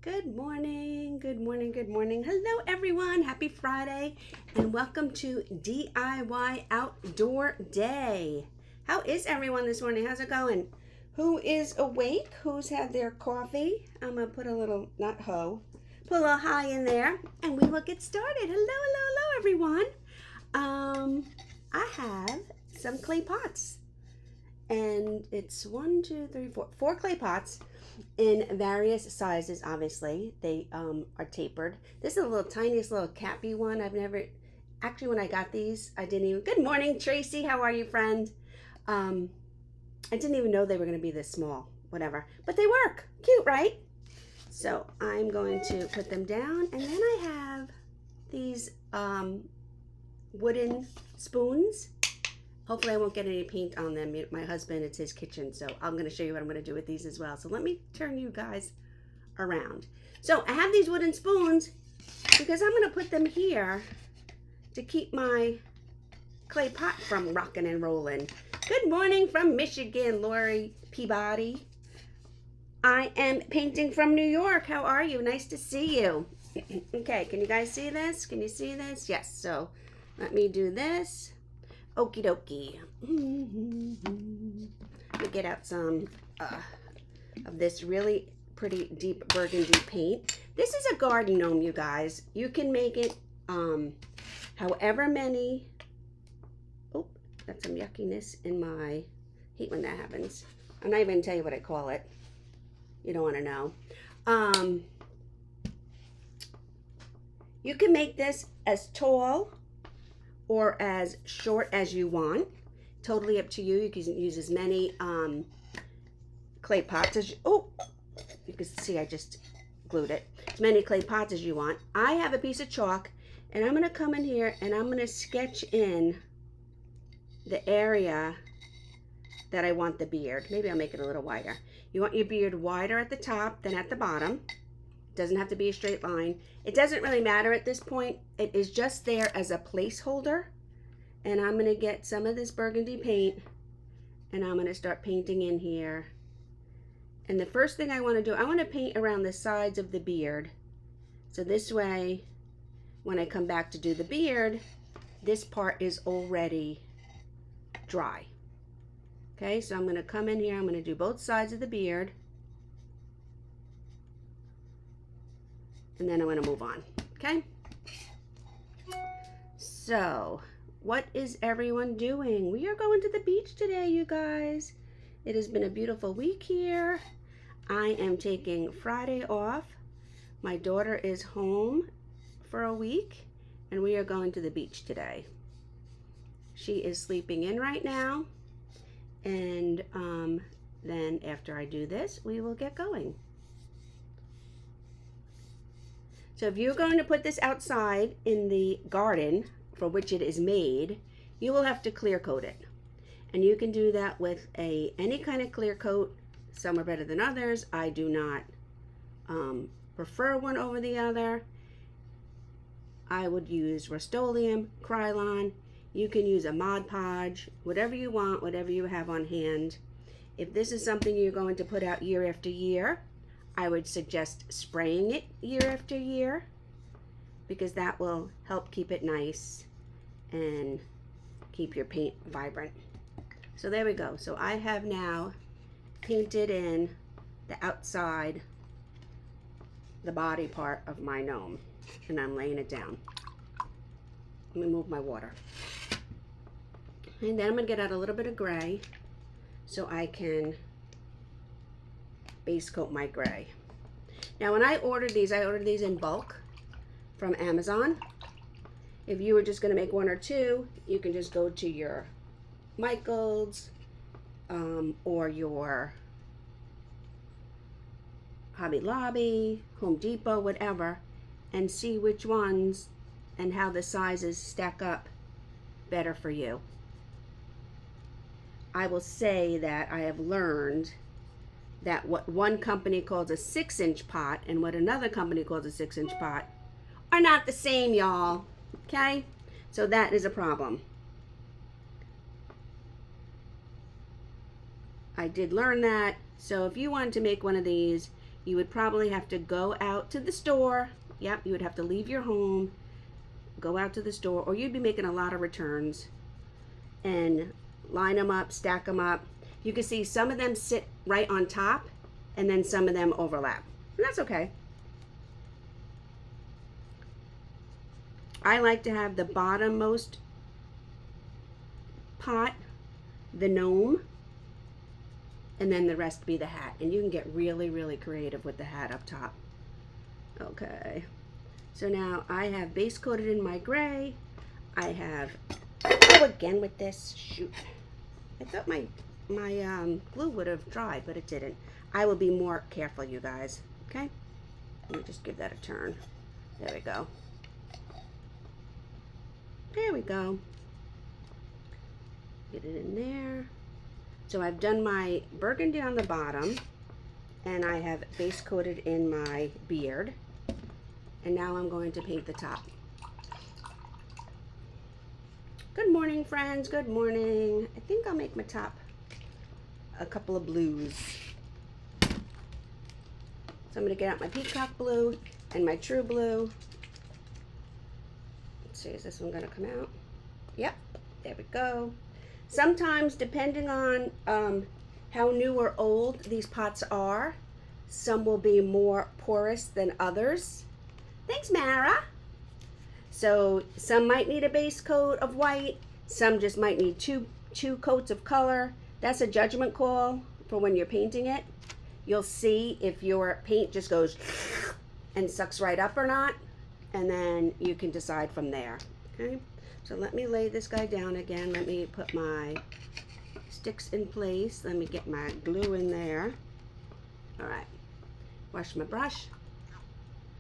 Good morning, good morning, good morning. Hello everyone, happy Friday and welcome to DIY Outdoor Day. How is everyone this morning? How's it going? Who is awake? Who's had their coffee? I'm gonna put a little, put a little high in there and we will get started. Hello everyone. I have some clay pots and it's four clay pots in various sizes. Obviously they are tapered. This is a little tiniest little cappy one. When I got these, I didn't even, good morning Tracy, how are you friend? I didn't even know they were going to be this small, whatever, but they work. Cute, right? So I'm going to put them down, and then I have these wooden spoons. Hopefully I won't get any paint on them. My husband, it's his kitchen, so I'm going to show you what I'm going to do with these as well. So let me turn you guys around. So I have these wooden spoons because I'm going to put them here to keep my clay pot from rocking and rolling. Good morning from Michigan, Lori Peabody. I am painting from New York. How are you? Nice to see you. Okay, can you guys see this? Can you see this? Yes, so let me do this. Okie dokie. Let me get out some of this really pretty deep burgundy paint. This is a garden gnome, you guys. You can make it however many. Oh, got some yuckiness in my, hate when that happens. I'm not even gonna tell you what I call it. You don't want to know. You can make this as tall or as short as you want. Totally up to you. You can use as many clay pots as you can see I just glued it. As many clay pots as you want. I have a piece of chalk and I'm going to come in here and I'm going to sketch in the area that I want the beard. Maybe I'll make it a little wider. You want your beard wider at the top than at the bottom. Doesn't have to be a straight line. It doesn't really matter at this point. It is just there as a placeholder. And I'm going to get some of this burgundy paint and I'm going to start painting in here. And the first thing I want to do, I want to paint around the sides of the beard. So this way, when I come back to do the beard, this part is already dry. Okay, so I'm going to come in here. I'm going to do both sides of the beard. And then I'm going to move on, okay? So, what is everyone doing? We are going to the beach today, you guys. It has been a beautiful week here. I am taking Friday off. My daughter is home for a week, and we are going to the beach today. She is sleeping in right now, and then after I do this, we will get going. So if you're going to put this outside in the garden for which it is made, you will have to clear coat it. And you can do that with any kind of clear coat. Some are better than others. I do not prefer one over the other. I would use Rust-Oleum, Krylon. You can use a Mod Podge, whatever you want, whatever you have on hand. If this is something you're going to put out year after year, I would suggest spraying it year after year because that will help keep it nice and keep your paint vibrant. So there we go. So I have now painted in the outside, the body part of my gnome, and I'm laying it down. Let me move my water. And then I'm going to get out a little bit of gray so I can base coat my gray. Now when I ordered these in bulk from Amazon. If you were just going to make one or two, you can just go to your Michael's or your Hobby Lobby, Home Depot, whatever, and see which ones and how the sizes stack up better for you. I will say that I have learned that what one company calls a 6-inch pot and what another company calls a 6-inch pot are not the same, y'all. Okay? So that is a problem. I did learn that. So if you want to make one of these, you would probably have to go out to the store. Yep, you would have to leave your home, go out to the store, or you'd be making a lot of returns and line them up, stack them up. You can see some of them sit right on top and then some of them overlap. And that's okay. I like to have the bottommost pot, the gnome, and then the rest be the hat. And you can get really, really creative with the hat up top. Okay, so now I have base coated in my gray. I have, oh, again with this, shoot. I thought my glue would have dried, but it didn't. I will be more careful, you guys, okay? Let me just give that a turn. There we go. There we go. Get it in there. So I've done my burgundy on the bottom, and I have base coated in my beard. And now I'm going to paint the top. Good morning, friends. Good morning. I think I'll make my top a couple of blues. So I'm going to get out my peacock blue and my true blue. Let's see, is this one going to come out? Yep, there we go. Sometimes, depending on how new or old these pots are, some will be more porous than others. Thanks, Mara. So some might need a base coat of white, some just might need two coats of color. That's a judgment call for when you're painting it. You'll see if your paint just goes and sucks right up or not, and then you can decide from there. Okay, so let me lay this guy down again. Let me put my sticks in place. Let me get my glue in there. All right, wash my brush,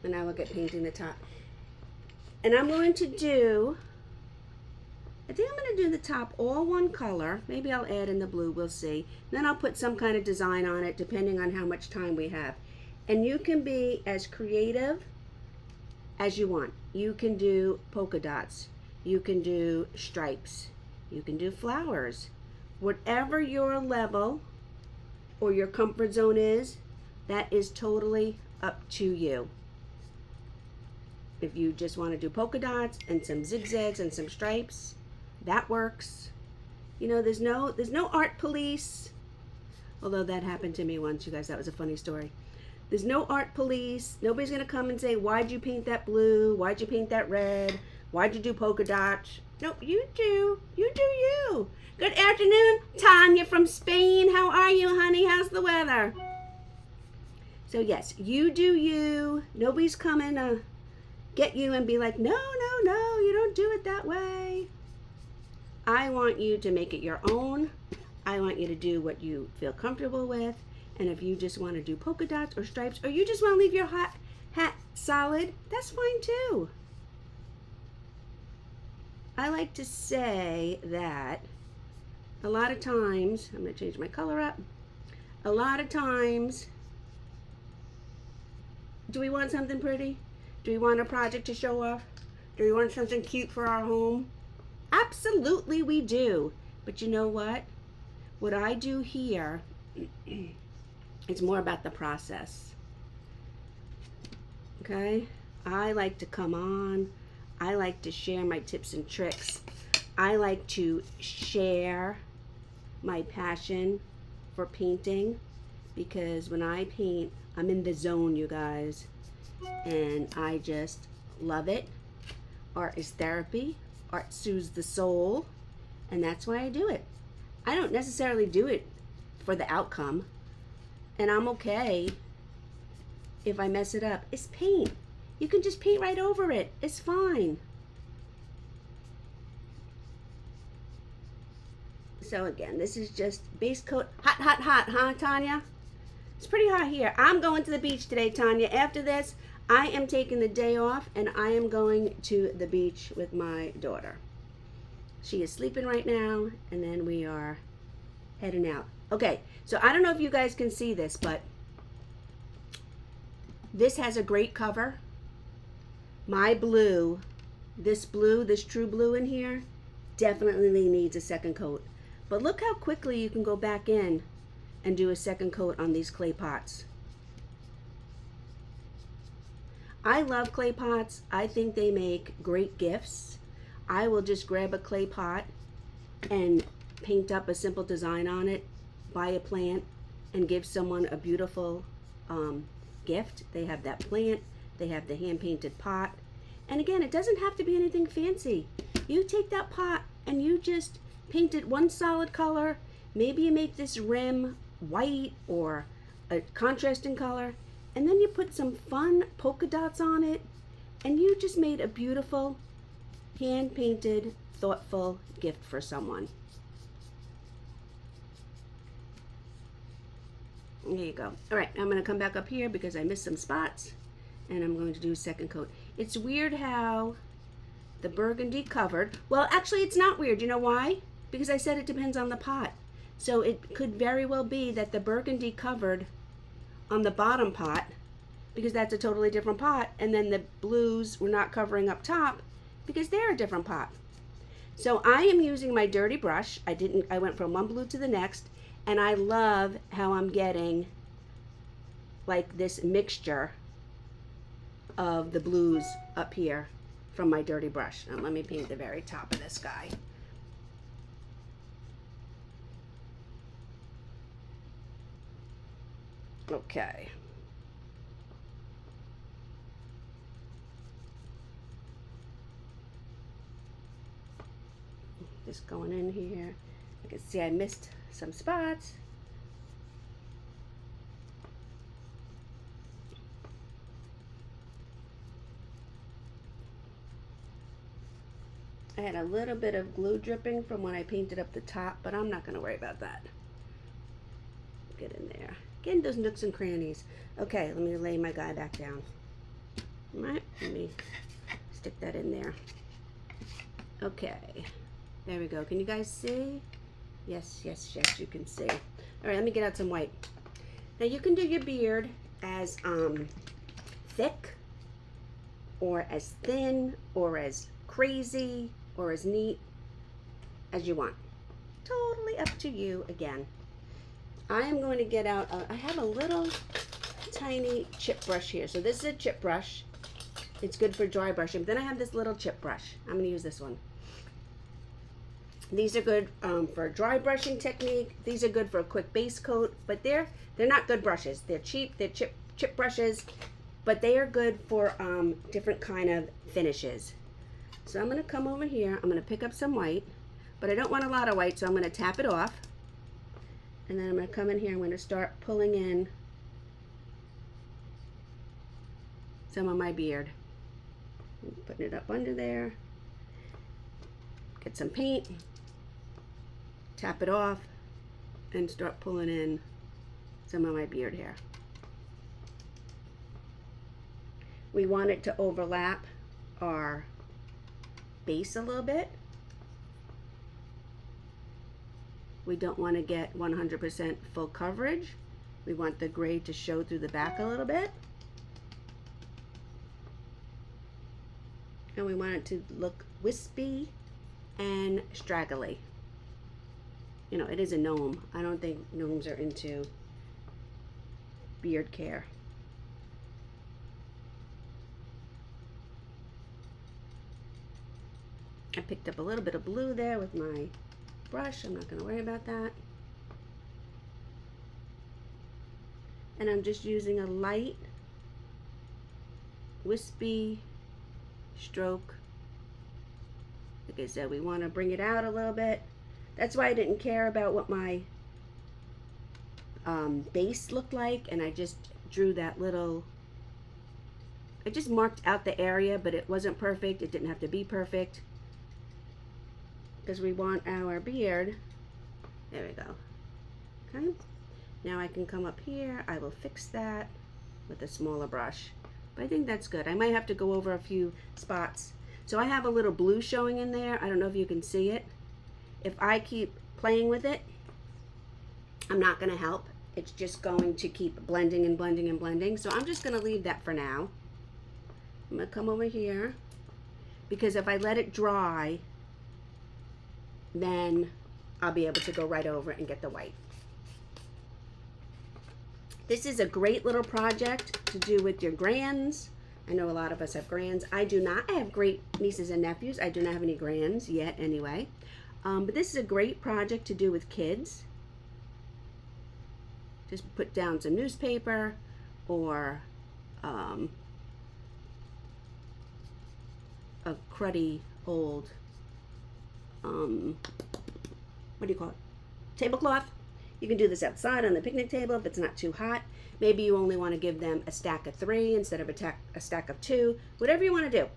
and I will get painting the top. And I'm going to do, I think I'm going to do the top all one color. Maybe I'll add in the blue, we'll see. Then I'll put some kind of design on it depending on how much time we have. And you can be as creative as you want. You can do polka dots. You can do stripes. You can do flowers. Whatever your level or your comfort zone is, that is totally up to you. If you just want to do polka dots and some zigzags and some stripes, that works. You know, there's no art police. Although that happened to me once, you guys. That was a funny story. There's no art police. Nobody's going to come and say, why'd you paint that blue? Why'd you paint that red? Why'd you do polka dots? Nope, you do. You do you. Good afternoon, Tanya from Spain. How are you, honey? How's the weather? So yes, you do you. Nobody's coming to get you and be like, no, you don't do it that way. I want you to make it your own. I want you to do what you feel comfortable with. And if you just want to do polka dots or stripes, or you just want to leave your hat solid, that's fine too. I like to say that a lot of times, I'm going to change my color up. A lot of times, do we want something pretty? Do we want a project to show off? Do we want something cute for our home? Absolutely we do. But you know what? What I do here, it's more about the process. Okay? I like to come on. I like to share my tips and tricks. I like to share my passion for painting, because when I paint, I'm in the zone, you guys. And I just love it. Art is therapy. Art soothes the soul. And that's why I do it. I don't necessarily do it for the outcome. And I'm okay if I mess it up. It's paint. You can just paint right over it. It's fine. So again, this is just base coat. Hot, huh, Tanya? It's pretty hot here. I'm going to the beach today, Tanya. After this, I am taking the day off and I am going to the beach with my daughter. She is sleeping right now, and then we are heading out. Okay, so I don't know if you guys can see this, but this has a great cover. My blue, this true blue in here, definitely needs a second coat. But look how quickly you can go back in and do a second coat on these clay pots. I love clay pots. I think they make great gifts. I will just grab a clay pot and paint up a simple design on it, buy a plant, and give someone a beautiful gift. They have that plant, they have the hand-painted pot. And again, it doesn't have to be anything fancy. You take that pot and you just paint it one solid color. Maybe you make this rim white or a contrasting color, and then you put some fun polka dots on it, and you just made a beautiful hand-painted, thoughtful gift for someone. There you go. All right, I'm going to come back up here because I missed some spots, and I'm going to do a second coat. It's weird how the burgundy covered. Well, actually, it's not weird. You know why? Because I said it depends on the pot. So it could very well be that the burgundy covered on the bottom pot, because that's a totally different pot, and then the blues were not covering up top because they're a different pot. So I am using my dirty brush. I went from one blue to the next, and I love how I'm getting like this mixture of the blues up here from my dirty brush. Now let me paint the very top of this guy. Okay. Just going in here. You can see I missed some spots. I had a little bit of glue dripping from when I painted up the top, but I'm not going to worry about that. Get in there. Get in those nooks and crannies. Okay, let me lay my guy back down. All right, let me stick that in there. Okay, there we go. Can you guys see? Yes, yes, yes, you can see. All right, let me get out some white. Now you can do your beard as thick or as thin or as crazy or as neat as you want. Totally up to you again. I am going to get out, I have a little tiny chip brush here. So this is a chip brush. It's good for dry brushing. But then I have this little chip brush. I'm going to use this one. These are good for a dry brushing technique. These are good for a quick base coat, but they're not good brushes. They're cheap, they're chip brushes, but they are good for different kind of finishes. So I'm going to come over here. I'm going to pick up some white, but I don't want a lot of white, so I'm going to tap it off. And then I'm going to come in here. I'm going to start pulling in some of my beard. Putting it up under there. Get some paint. Tap it off. And start pulling in some of my beard hair. We want it to overlap our base a little bit. We don't want to get 100% full coverage. We want the gray to show through the back a little bit. And we want it to look wispy and straggly. You know, it is a gnome. I don't think gnomes are into beard care. I picked up a little bit of blue there with my brush. I'm not going to worry about that. And I'm just using a light wispy stroke. Like I said, we want to bring it out a little bit. That's why I didn't care about what my base looked like, and I just drew that little, I just marked out the area, but it wasn't perfect. It didn't have to be perfect, because we want our beard. There we go. Okay, now I can come up here. I will fix that with a smaller brush, but I think that's good. I might have to go over a few spots. So I have a little blue showing in there. I don't know if you can see it. If I keep playing with it, I'm not going to help. It's just going to keep blending and blending and blending. So I'm just going to leave that for now. I'm going to come over here, because if I let it dry, then I'll be able to go right over it and get the white. This is a great little project to do with your grands, I know a lot of us have grands. I do not. I have great nieces and nephews. I do not have any grands yet anyway. But this is a great project to do with kids. Just put down some newspaper or a cruddy old, what do you call it? Tablecloth. You can do this outside on the picnic table if it's not too hot. Maybe you only want to give them a stack of 3 instead of a stack of 2. Whatever you want to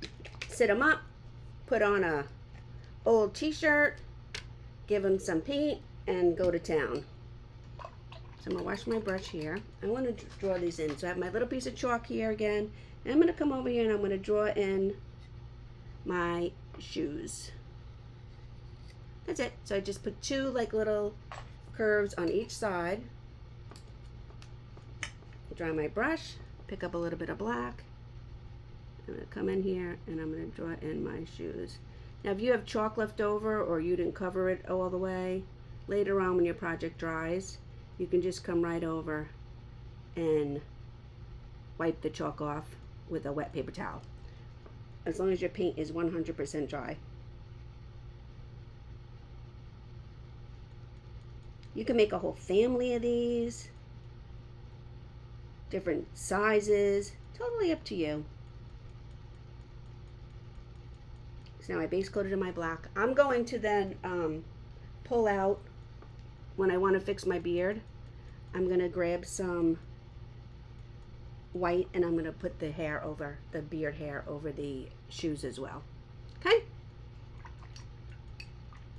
do. Sit them up. Put on a old t-shirt. Give them some paint and go to town. So I'm going to wash my brush here. I want to draw these in. So I have my little piece of chalk here again. And I'm going to come over here and I'm going to draw in my shoes. That's it. So I just put 2 like little curves on each side. Dry my brush, pick up a little bit of black. I'm going to come in here and I'm going to draw in my shoes. Now if you have chalk left over or you didn't cover it all the way, later on when your project dries, you can just come right over and wipe the chalk off with a wet paper towel. As long as your paint is 100% dry. You can make a whole family of these, different sizes, totally up to you. So now I base coated in my black. I'm going to then pull out, when I want to fix my beard, I'm going to grab some white and I'm going to put the hair over, the beard hair over the shoes as well. Okay?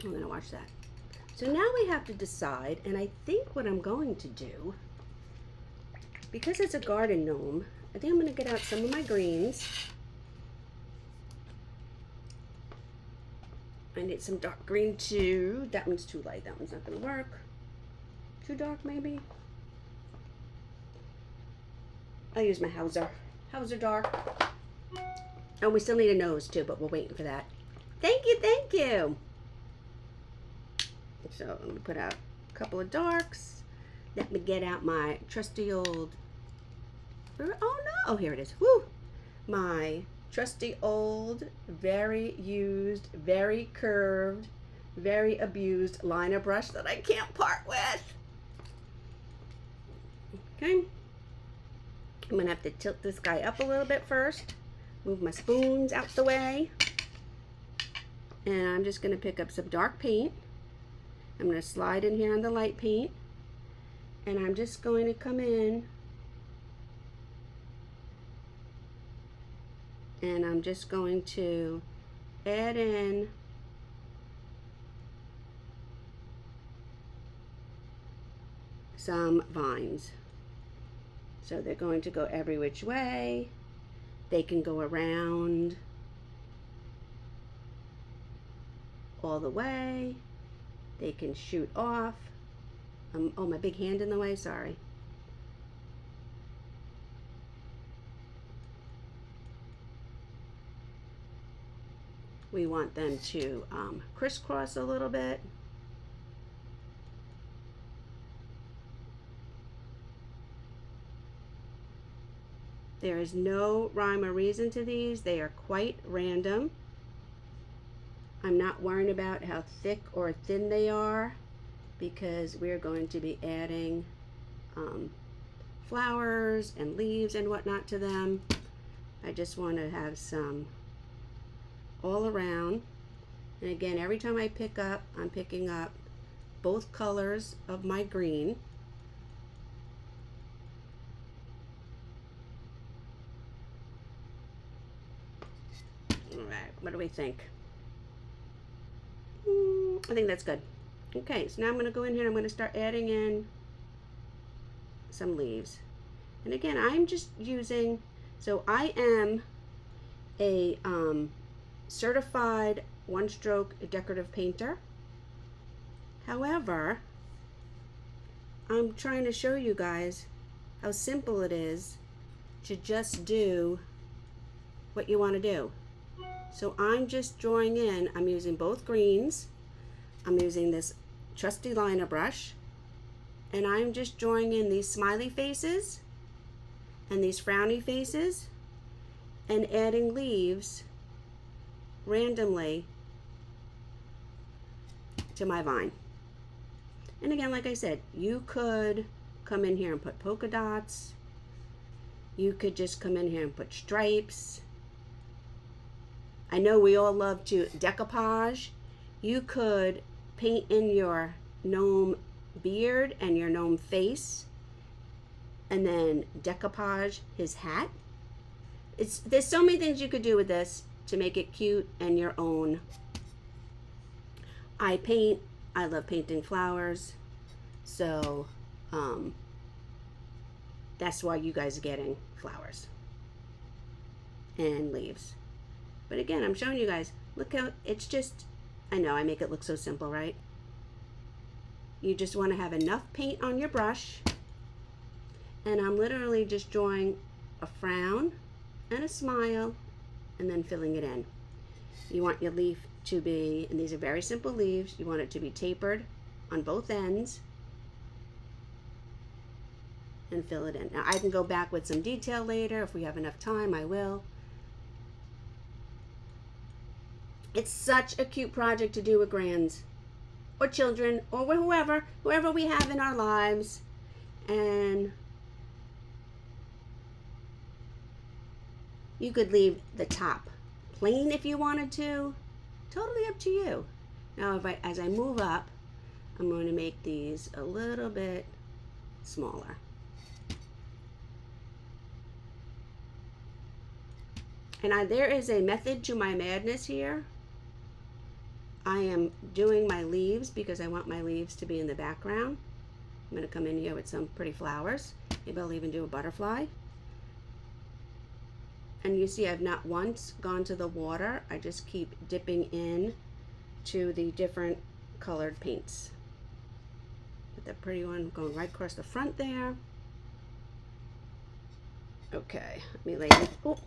I'm going to watch that. So now we have to decide, and I think what I'm going to do, because it's a garden gnome, I think I'm going to get out some of my greens. I need some dark green too. That one's too light. That one's not going to work. Too dark maybe. I'll use my Hauser dark. Oh, we still need a nose too, but we're waiting for that. Thank you, thank you. So I'm going to put out a couple of darks. Let me get out my trusty old, oh no, oh here it is. Woo! My trusty old, very used, very curved, very abused liner brush that I can't part with. Okay. I'm going to have to tilt this guy up a little bit first. Move my spoons out the way. And I'm just going to pick up some dark paint. I'm going to slide in here on the light paint, and I'm just going to come in and I'm just going to add in some vines. So they're going to go every which way. They can go around all the way. They can shoot off. Oh, my big hand in the way, sorry. We want them to crisscross a little bit. There is no rhyme or reason to these. They are quite random. I'm not worrying about how thick or thin they are because we're going to be adding flowers and leaves and whatnot to them. I just want to have some all around. And again, every time I pick up, I'm picking up both colors of my green. All right, what do we think? I think that's good. Okay, so now I'm going to go in here and I'm going to start adding in some leaves. And again, I'm just using, so I am a certified one-stroke decorative painter. However, I'm trying to show you guys how simple it is to just do what you want to do. So I'm just drawing in, I'm using both greens, I'm using this trusty liner brush, and I'm just drawing in these smiley faces and these frowny faces and adding leaves randomly to my vine. And again, like I said, you could come in here and put polka dots. You could just come in here and put stripes. I know we all love to decoupage. You could paint in your gnome beard and your gnome face and then decoupage his hat. There's so many things you could do with this to make it cute and your own. I love painting flowers, so that's why you guys are getting flowers and leaves. But again, I'm showing you guys, look how it's just, I know I make it look so simple, right? You just want to have enough paint on your brush, and I'm literally just drawing a frown and a smile and then filling it in. You want your leaf to be, and these are very simple leaves, you want it to be tapered on both ends and fill it in. Now I can go back with some detail later if we have enough time, I will. It's such a cute project to do with grands or children or whoever we have in our lives. And you could leave the top plain if you wanted to. Totally up to you. Now as I move up, I'm going to make these a little bit smaller. And there is a method to my madness here. I am doing my leaves because I want my leaves to be in the background. I'm going to come in here with some pretty flowers. Maybe I'll even do a butterfly. And you see I've not once gone to the water. I just keep dipping in to the different colored paints. With that pretty one going right across the front there. Okay, let me lay it. Oh,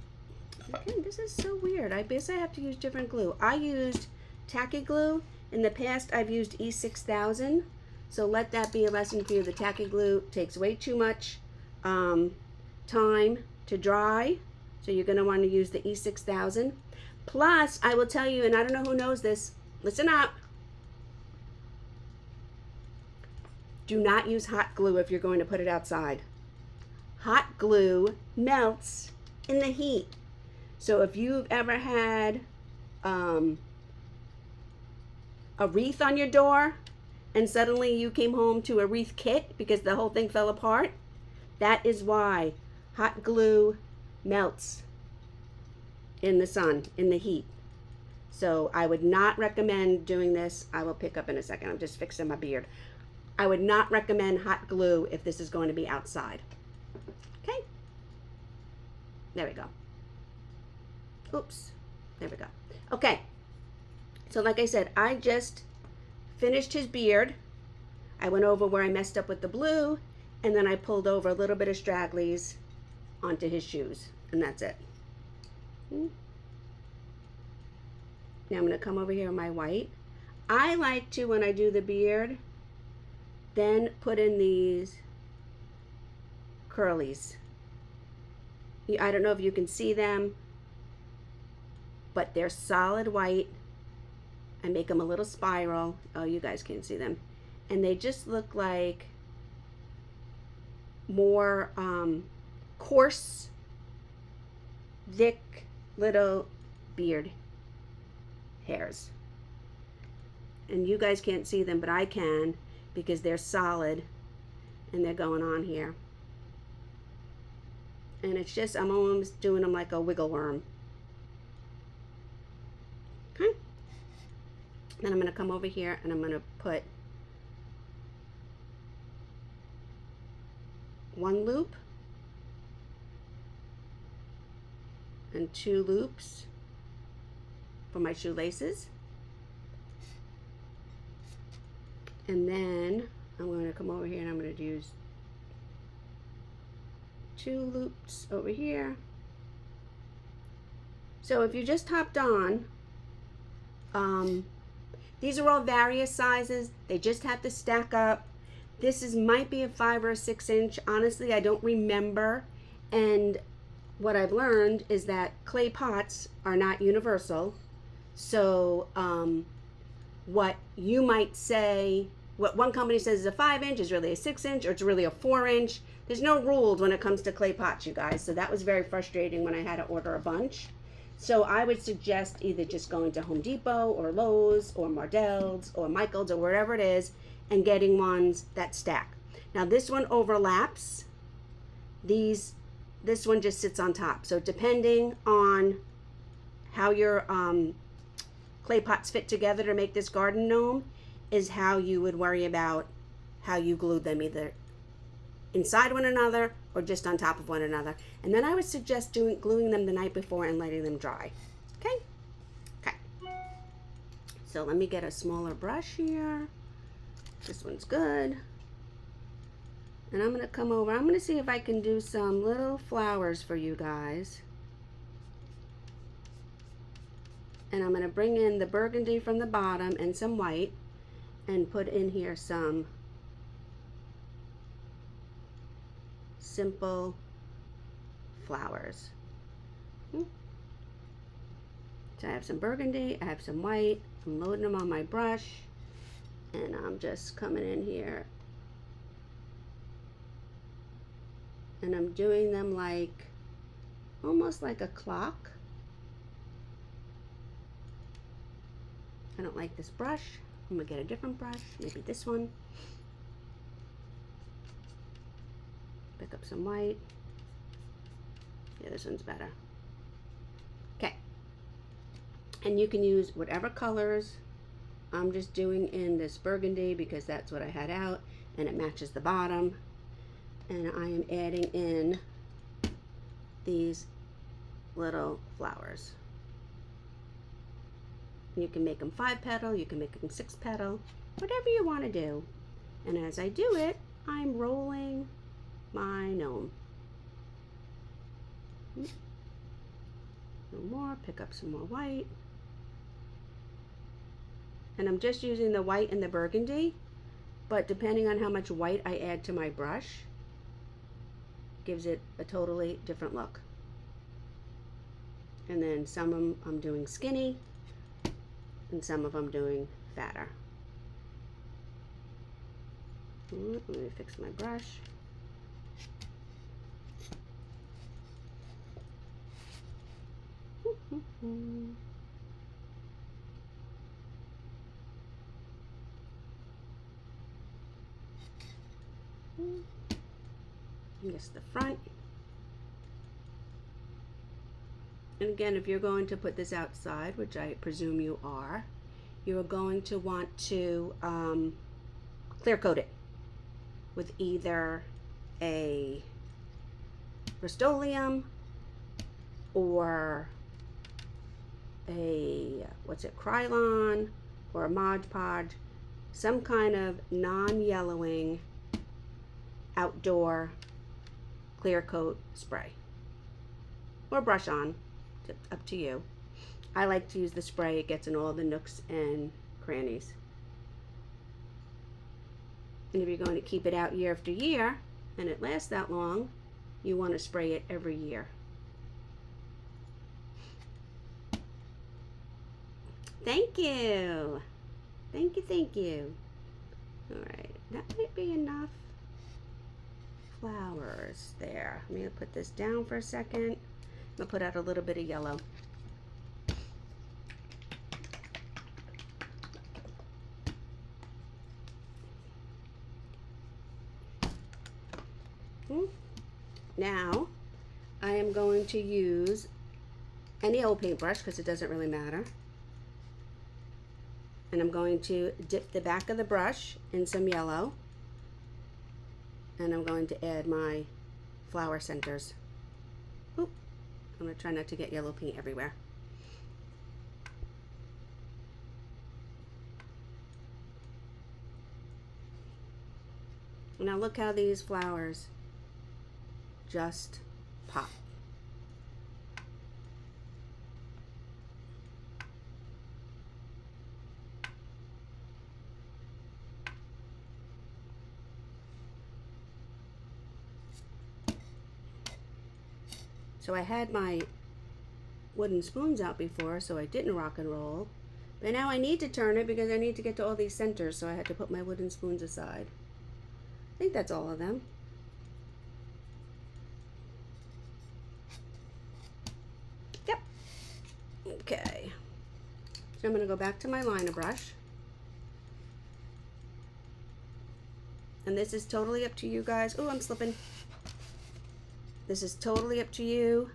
again, this is so weird. I guess I have to use different glue. I used tacky glue. In the past, I've used E6000. So let that be a lesson for you. The tacky glue takes way too much time to dry. So you're going to want to use the E6000. Plus, I will tell you, and I don't know who knows this, listen up. Do not use hot glue if you're going to put it outside. Hot glue melts in the heat. So if you've ever had a wreath on your door and suddenly you came home to a wreath kit because the whole thing fell apart, that is why hot glue melts in the sun, in the heat. So I would not recommend doing this. I will pick up in a second. I'm just fixing my beard. I would not recommend hot glue if this is going to be outside. Okay? There we go. Oops. There we go. Okay. So like I said, I just finished his beard. I went over where I messed up with the blue, and then I pulled over a little bit of stragglies onto his shoes, and that's it. Now I'm going to come over here with my white. I like to, when I do the beard, then put in these curlies. I don't know if you can see them, but they're solid white. I make them a little spiral. Oh, you guys can't see them. And they just look like more coarse, thick little beard hairs. And you guys can't see them, but I can because they're solid and they're going on here. And it's just, I'm almost doing them like a wiggle worm. Okay. Then I'm going to come over here and I'm going to put one loop and two loops for my shoelaces. And then I'm going to come over here and I'm going to use two loops over here. So if you just hopped on, these are all various sizes. They just have to stack up. This might be a 5 or a 6 inch. Honestly, I don't remember. And what I've learned is that clay pots are not universal. So what you might say, what one company says is a 5-inch is really a 6-inch, or it's really a 4-inch. There's no rules when it comes to clay pots, you guys. So that was very frustrating when I had to order a bunch. So I would suggest either just going to Home Depot or Lowe's or Mardel's or Michael's or wherever it is and getting ones that stack. Now this one overlaps. This one just sits on top. So depending on how your clay pots fit together to make this garden gnome is how you would worry about how you glued them, either inside one another or just on top of one another. And then I would suggest gluing them the night before and letting them dry. Okay. So let me get a smaller brush here. This one's good. And I'm going to come over. I'm going to see if I can do some little flowers for you guys. And I'm going to bring in the burgundy from the bottom and some white and put in here some simple flowers. So I have some burgundy, I have some white, I'm loading them on my brush, and I'm just coming in here and I'm doing them like almost like a clock. I don't like this brush. I'm gonna get a different brush, maybe this one. Pick up some white. Yeah, this one's better. Okay. And you can use whatever colors. I'm just doing in this burgundy because that's what I had out and it matches the bottom. And I am adding in these little flowers. You can make them 5-petal, you can make them 6-petal, whatever you want to do. And as I do it, I'm rolling my gnome. No more, pick up some more white. And I'm just using the white and the burgundy, but depending on how much white I add to my brush, gives it a totally different look. And then some of them I'm doing skinny, and some of them doing fatter. Let me fix my brush. Just the front. And again, if you're going to put this outside, which I presume you are going to want to clear coat it with either a Rust-Oleum or a, Krylon or a Mod Podge, some kind of non-yellowing outdoor clear coat spray or brush on, up to you. I like to use the spray. It gets in all the nooks and crannies. And if you're going to keep it out year after year and it lasts that long, you want to spray it every year. Thank you. Thank you. All right, that might be enough flowers there. I'm going to put this down for a second. I'm going to put out a little bit of yellow. Now I am going to use any old paintbrush because it doesn't really matter. And I'm going to dip the back of the brush in some yellow. And I'm going to add my flower centers. Oop. I'm going to try not to get yellow paint everywhere. Now look how these flowers just pop. So I had my wooden spoons out before, so I didn't rock and roll. But now I need to turn it because I need to get to all these centers, so I had to put my wooden spoons aside. I think that's all of them. Yep. Okay. So I'm going to go back to my liner brush. And this is totally up to you guys. Oh, I'm slipping. This is totally up to you.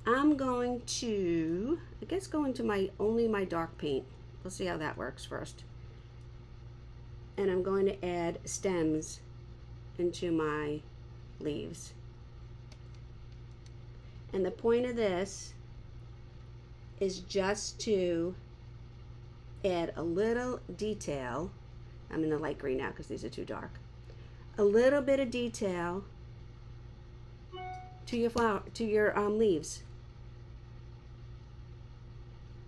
I'm going to, I guess, go into only my dark paint. We'll see how that works first. And I'm going to add stems into my leaves. And the point of this is just to add a little detail. I'm in the light green now because these are too dark. A little bit of detail to your leaves.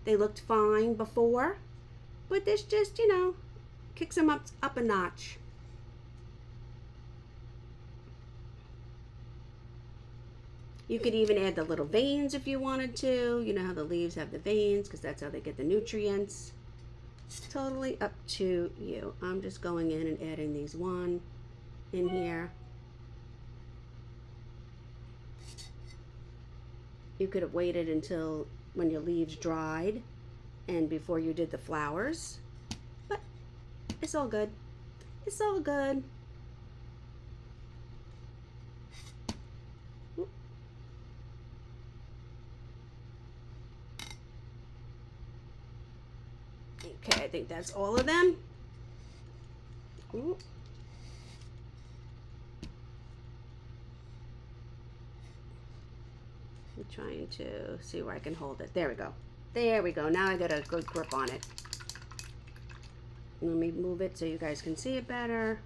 They looked fine before, but this just, you know, kicks them up a notch. You could even add the little veins if you wanted to. You know how the leaves have the veins because that's how they get the nutrients. It's totally up to you. I'm just going in and adding these one in here. You could have waited until when your leaves dried and before you did the flowers, but it's all good. It's all good. Okay, I think that's all of them. Ooh. I'm trying to see where I can hold it. There we go. There we go. Now I got a good grip on it. Let me move it so you guys can see it better.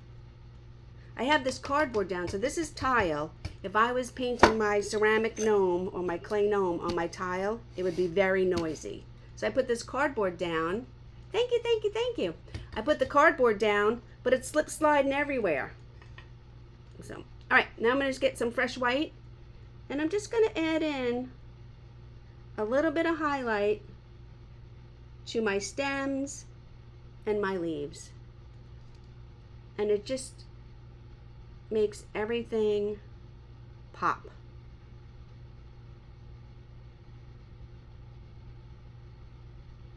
I have this cardboard down, so this is tile. If I was painting my ceramic gnome or my clay gnome on my tile, it would be very noisy. So I put this cardboard down. Thank you, thank you, thank you. I put the cardboard down, but it's slip sliding everywhere. So, all right, now I'm gonna just get some fresh white, and I'm just gonna add in a little bit of highlight to my stems and my leaves. And it just makes everything pop.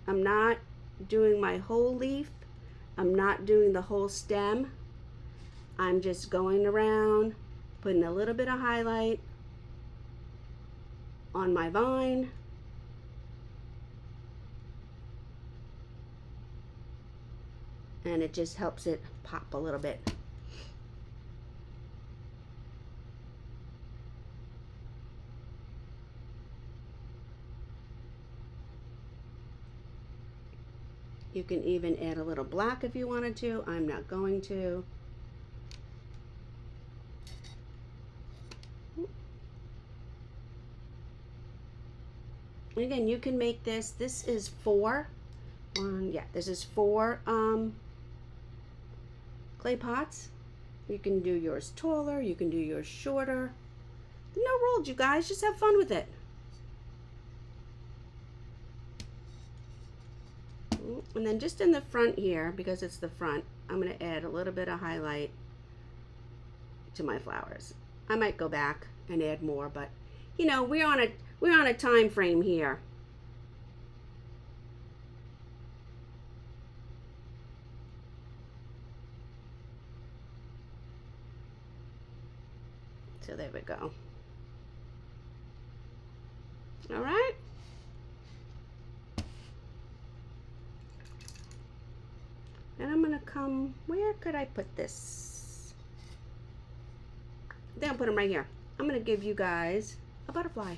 I'm not doing my whole leaf. I'm not doing the whole stem. I'm just going around, putting a little bit of highlight on my vine. And it just helps it pop a little bit. You can even add a little black if you wanted to. I'm not going to. Again, you can make this. This is this is 4 clay pots. You can do yours taller, you can do yours shorter. No rules, you guys, just have fun with it. And then just in the front here, because it's the front, I'm going to add a little bit of highlight to my flowers. I might go back and add more, but you know, we're on a time frame here. So there we go. All right. And I'm gonna come, where could I put this? I think I'll put them right here. I'm gonna give you guys a butterfly.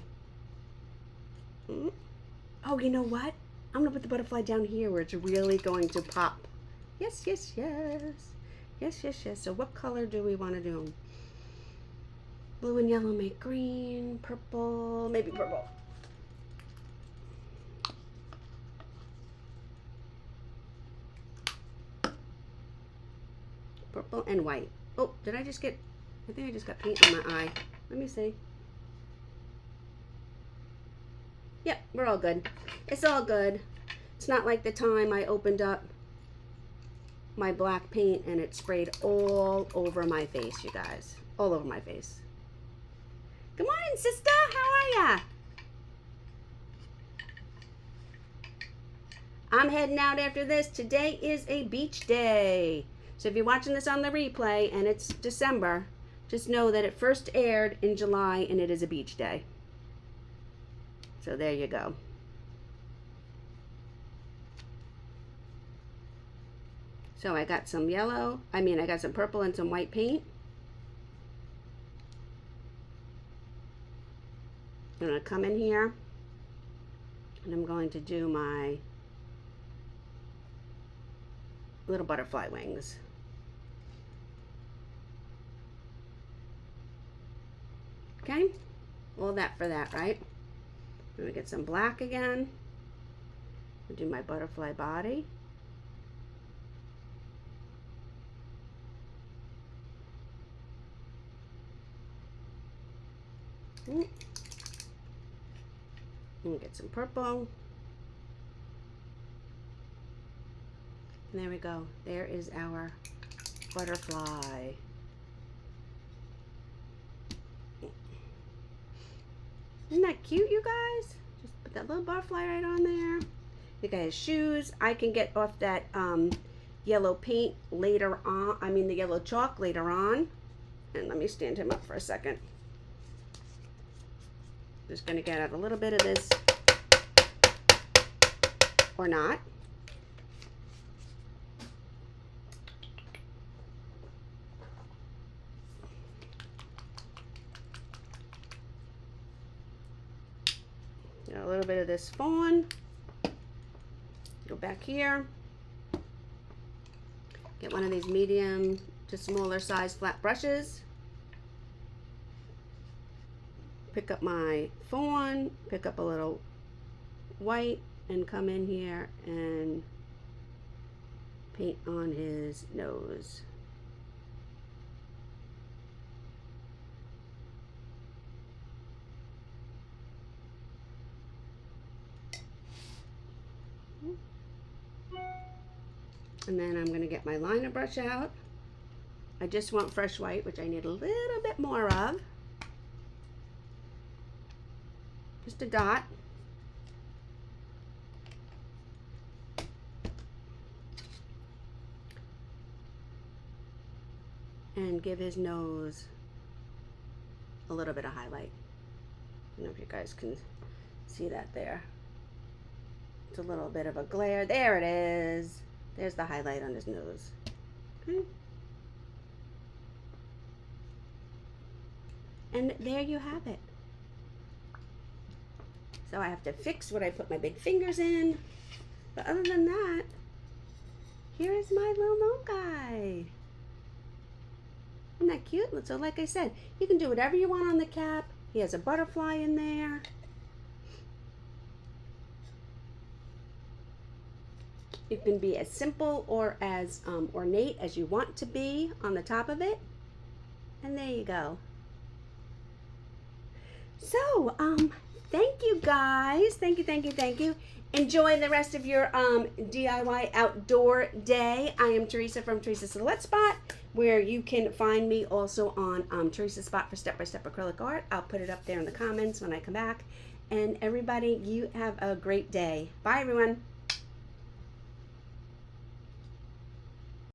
Oh, you know what? I'm gonna put the butterfly down here where it's really going to pop. Yes, yes, yes. Yes, yes, yes. So what color do we want to do? Blue and yellow make green, purple, maybe purple. Purple and white. Oh, did I just get, I think I just got paint on my eye. Let me see. Yep, we're all good. It's all good. It's not like the time I opened up my black paint and it sprayed all over my face, you guys. All over my face. Good morning, sister. How are ya? I'm heading out after this. Today is a beach day. So if you're watching this on the replay and it's December, just know that it first aired in July and it is a beach day. So there you go. So I got some I got some purple and some white paint. I'm going to come in here and I'm going to do my little butterfly wings. Okay, all that for that, right? I'm going to get some black again. I'll do my butterfly body. And get some purple. And there we go. There is our butterfly. Isn't that cute, you guys? Just put that little butterfly right on there. You guys, shoes. I can get off that yellow paint later on. The yellow chalk later on. And let me stand him up for a second. Just going to get out a little bit of this, or not. Get a little bit of this fawn. Go back here. Get one of these medium to smaller size flat brushes. Pick up my fawn, pick up a little white, and come in here and paint on his nose. And then I'm going to get my liner brush out. I just want fresh white, which I need a little bit more of. Just a dot. And give his nose a little bit of highlight. I don't know if you guys can see that there. It's a little bit of a glare. There it is. There's the highlight on his nose. Okay. And there you have it. So I have to fix what I put my big fingers in. But other than that, here is my little gnome guy. Isn't that cute? So like I said, you can do whatever you want on the cap. He has a butterfly in there. You can be as simple or as ornate as you want to be on the top of it. And there you go. So, thank you guys. Thank you. Enjoy the rest of your DIY outdoor day. I am Teresa from Teresa's Silhouette Spot, where you can find me also on Teresa's Spot for step-by-step acrylic art. I'll put it up there in the comments when I come back. And everybody, you have a great day. Bye, everyone.